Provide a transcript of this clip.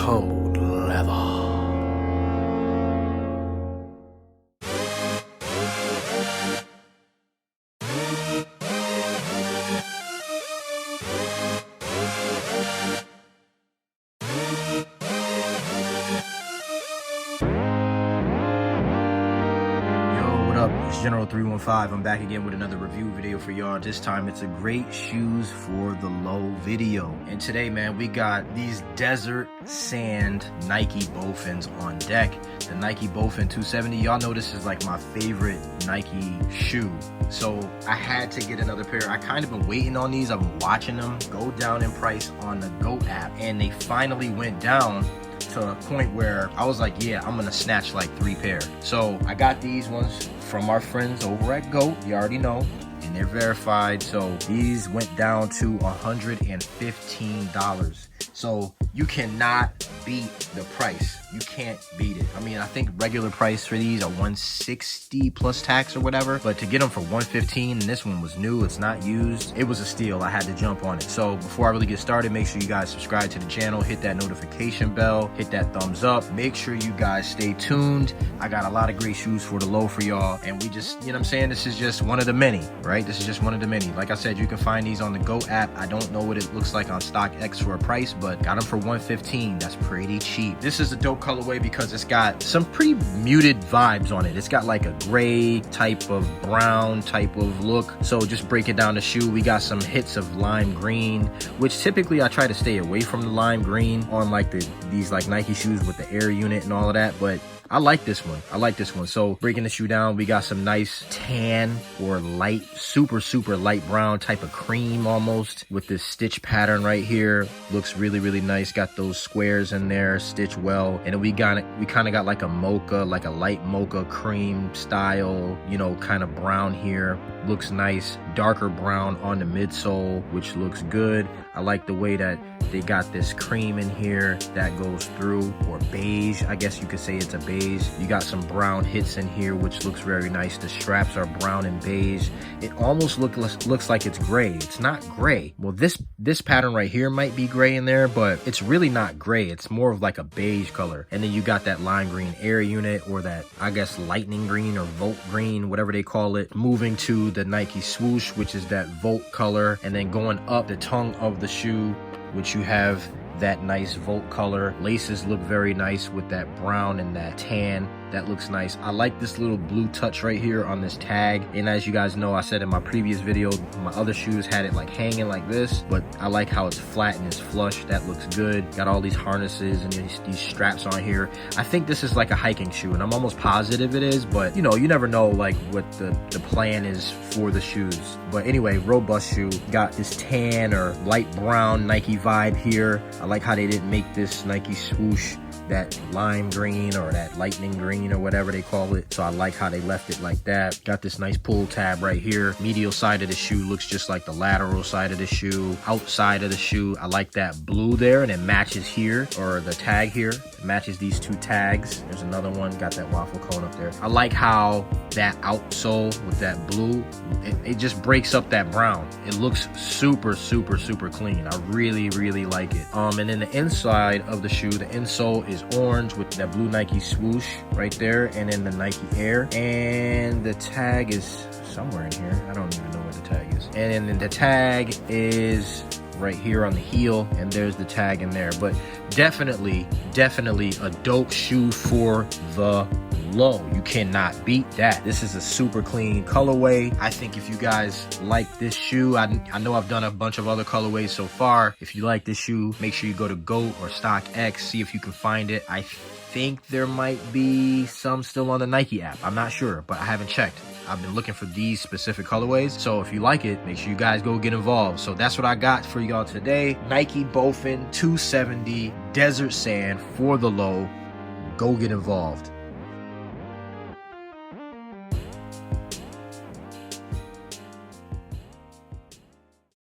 Code level. It's General 315. I'm back again with another review video for y'all. This time it's a great shoes for the low video. And today, man, we got these desert sand Nike Bowfins on deck. The Nike Bowfin 270. Y'all know this is like my favorite Nike shoe. So I had to get another pair. I kind of been waiting on these. I've been watching them go down in price on the GOAT app, and they finally went down to a point where I was like, yeah, I'm gonna snatch like 3 pair. So I got these ones from our friends over at GOAT, you already know, and they're verified. So these went down to $115. So you cannot beat the price. You can't beat it. I mean, I think regular price for these are $160 plus tax or whatever, but to get them for $115, and this one was new, it's not used, it was a steal. I had to jump on it. So before I really get started, make sure you guys subscribe to the channel, hit that notification bell, hit that thumbs up. Make sure you guys stay tuned. I got a lot of great shoes for the low for y'all, and we just, you know what I'm saying, this is just one of the many, right? This is just one of the many. Like I said, you can find these on the GOAT app. I don't know what it looks like on StockX for a price, but got them for $115. That's pretty cheap. This is a dope colorway because it's got some pretty muted vibes on it. It's got like a gray type of brown type of look. So just breaking down the shoe, we got some hits of lime green, which typically I try to stay away from the lime green on like these like Nike shoes with the air unit and all of that, but I like this one. I like this one. So breaking the shoe down, we got some nice tan or light, super light brown type of cream almost with this stitch pattern right here. Looks really nice. Got those squares in there, stitched well. And then we kind of got like a mocha, like a light mocha cream style, you know, kind of brown here. Looks nice. Darker brown on the midsole, which looks good. I like the way that they got this cream in here that goes through, or beige. I guess you could say it's a beige. You got some brown hits in here, which looks very nice. The straps are brown and beige. It almost looks like it's gray. It's not gray. Well, this pattern right here might be gray in there, but it's really not gray. It's more of like a beige color. And then you got that lime green air unit, or that, I guess, lightning green or volt green, whatever they call it, moving to the Nike swoosh, which is that volt color, and then going up the tongue of the shoe, which you have that nice volt color. Laces look very nice with that brown and that tan. That looks nice. I like this little blue touch right here on this tag. And as you guys know, I said in my previous video, my other shoes had it like hanging like this, but I like how it's flat and it's flush. That looks good. Got all these harnesses and these straps on here. I think this is like a hiking shoe, and I'm almost positive it is, but you know, you never know like what the plan is for the shoes. But anyway, robust shoe. Got this tan or light brown Nike vibe here. I like how they didn't make this Nike swoosh that lime green or that lightning green or whatever they call it. So I like how they left it like that. Got this nice pull tab right here. Medial side of the shoe looks just like the lateral side of the shoe. Outside of the shoe, I like that blue there, and it matches here, or the tag here. It matches these 2 tags. There's another one, got that waffle cone up there. I like how that outsole with that blue, it just breaks up that brown. It looks super clean. I really like it. And then the inside of the shoe, the insole is orange with that blue Nike swoosh right there, and then the Nike Air, and the tag is somewhere in here. I don't even know where the tag is. And then the tag is right here on the heel, and there's the tag in there. But definitely a dope shoe for the low. You cannot beat that. This is a super clean colorway. I think if you guys like this shoe, I know I've done a bunch of other colorways so far. If you like this shoe, make sure you go to GOAT or StockX, see if you can find it. I think there might be some still on the Nike app. I'm not sure, but I haven't checked. I've been looking for these specific colorways. So if you like it, make sure you guys go get involved. So that's what I got for y'all today. Nike Bowfin 270 Desert Sand for the low. Go get involved.